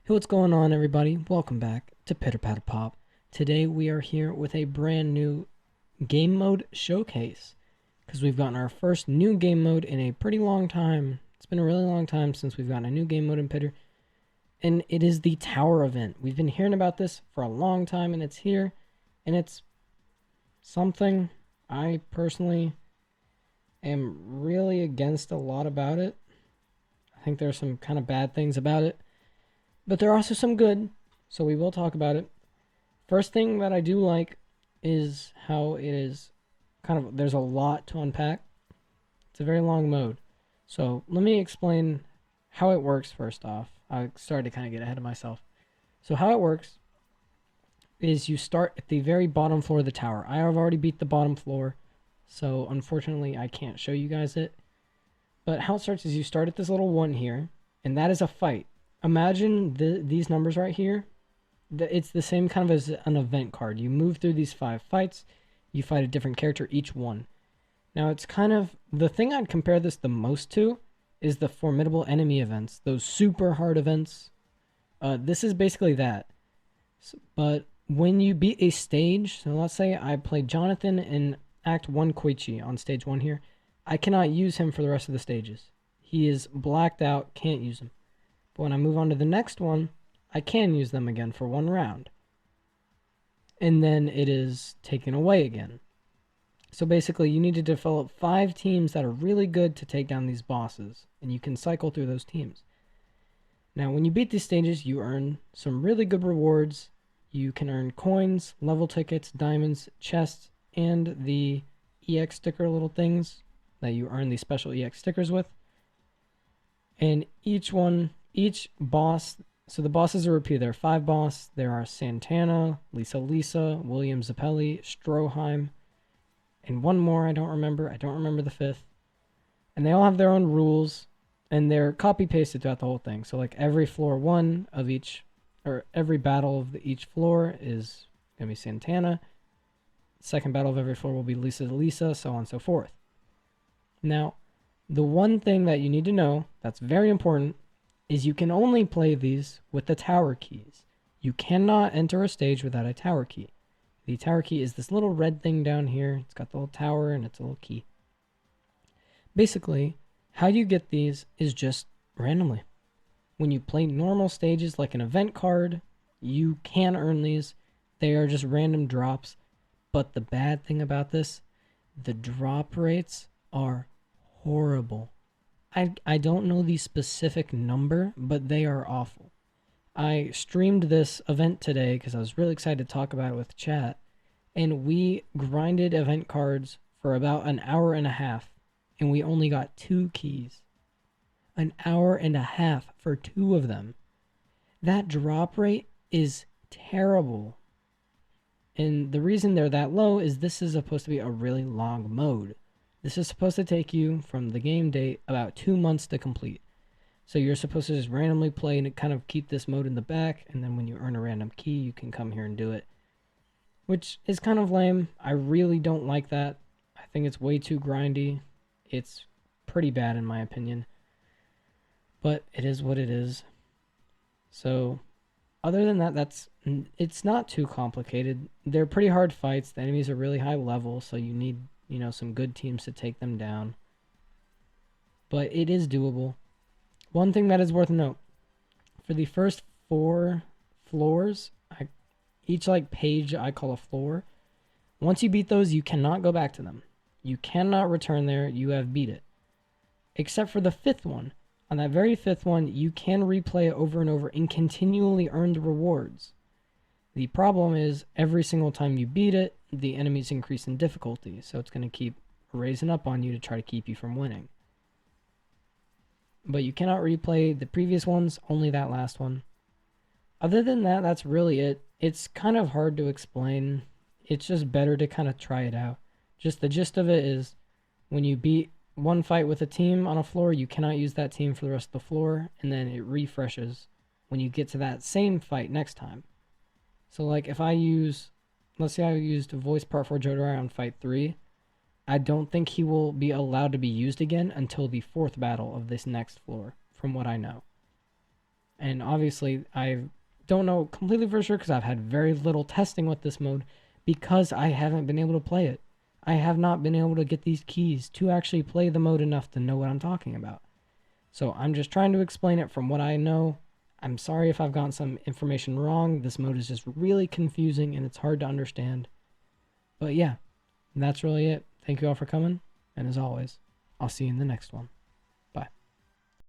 Hey, what's going on, everybody? Welcome back to Pitter Patter Pop. Today we are here with a brand new game mode showcase because we've gotten our first new game mode in a pretty long time. It's been a really long time since we've gotten a new game mode in Pitter, and it is the Tower event. We've been hearing about this for a long time, and it's here, and it's something I personally am really against a lot about it. I think there are some kind of bad things about it. But there are also some good, so we will talk about it. First thing that I do like is how it is there's a lot to unpack. It's a very long mode. So let me explain how it works first off. I started to kind of get ahead of myself. So how it works is you start at the very bottom floor of the tower. I have already beat the bottom floor, so unfortunately I can't show you guys it. But how it starts is you start at this little one here, and that is a fight. Imagine these numbers right here. It's the same kind of as an event card. You move through these 5 fights. You fight a different character each one. Now, it's kind of... The thing I'd compare this the most to is the formidable enemy events. Those super hard events. This is basically that. But when you beat a stage... So let's say I played Jonathan in Act 1 Koichi on Stage 1 here. I cannot use him for the rest of the stages. He is blacked out. Can't use him. But when I move on to the next one, I can use them again for 1 round. And then it is taken away again. So basically, you need to develop 5 teams that are really good to take down these bosses. And you can cycle through those teams. Now, when you beat these stages, you earn some really good rewards. You can earn coins, level tickets, diamonds, chests, and the EX sticker little things that you earn these special EX stickers with. And each boss, so the bosses are repeated. There are 5 bosses. There are Santana, Lisa, William Zappelli, Stroheim, and one more I don't remember. I don't remember the 5th. And they all have their own rules, and they're copy-pasted throughout the whole thing. So like every floor 1 of each, or every battle of each floor is going to be Santana. Second battle of every floor will be Lisa, so on and so forth. Now, the one thing that you need to know that's very important is you can only play these with the tower keys. You cannot enter a stage without a tower key. The tower key is this little red thing down here. It's got the little tower and it's a little key. Basically, how you get these is just randomly. When you play normal stages like an event card, you can earn these. They are just random drops. But the bad thing about this, the drop rates are horrible. I don't know the specific number, but they are awful. I streamed this event today because I was really excited to talk about it with chat, and we grinded event cards for about an hour and a half, and we only got 2 keys. An hour and a half for 2 of them. That drop rate is terrible. And the reason they're that low is this is supposed to be a really long mode. This is supposed to take you from the game date about 2 months to complete. So you're supposed to just randomly play and kind of keep this mode in the back, and then when you earn a random key, you can come here and do it. Which is kind of lame. I really don't like that. I think it's way too grindy. It's pretty bad in my opinion. But it is what it is. So, other than that, it's not too complicated. They're pretty hard fights. The enemies are really high level, so you need some good teams to take them down. But it is doable. One thing that is worth note, for the first 4 floors, each page I call a floor. Once you beat those, you cannot go back to them. You cannot return there. You have beat it. Except for the 5th one. On that very 5th one, you can replay it over and over and continually earn the rewards. The problem is, every single time you beat it, the enemies increase in difficulty, so it's going to keep raising up on you to try to keep you from winning. But you cannot replay the previous ones, only that last one. Other than that, that's really it. It's kind of hard to explain. It's just better to kind of try it out. Just the gist of it is, when you beat one fight with a team on a floor, you cannot use that team for the rest of the floor, and then it refreshes when you get to that same fight next time. So like if let's say I used Voice Part 4 Jodorai on Fight 3, I don't think he will be allowed to be used again until the 4th battle of this next floor, from what I know. And obviously, I don't know completely for sure because I've had very little testing with this mode because I haven't been able to play it. I have not been able to get these keys to actually play the mode enough to know what I'm talking about. So I'm just trying to explain it from what I know. I'm sorry if I've gotten some information wrong. This mode is just really confusing and it's hard to understand. But yeah, that's really it. Thank you all for coming. And as always, I'll see you in the next one.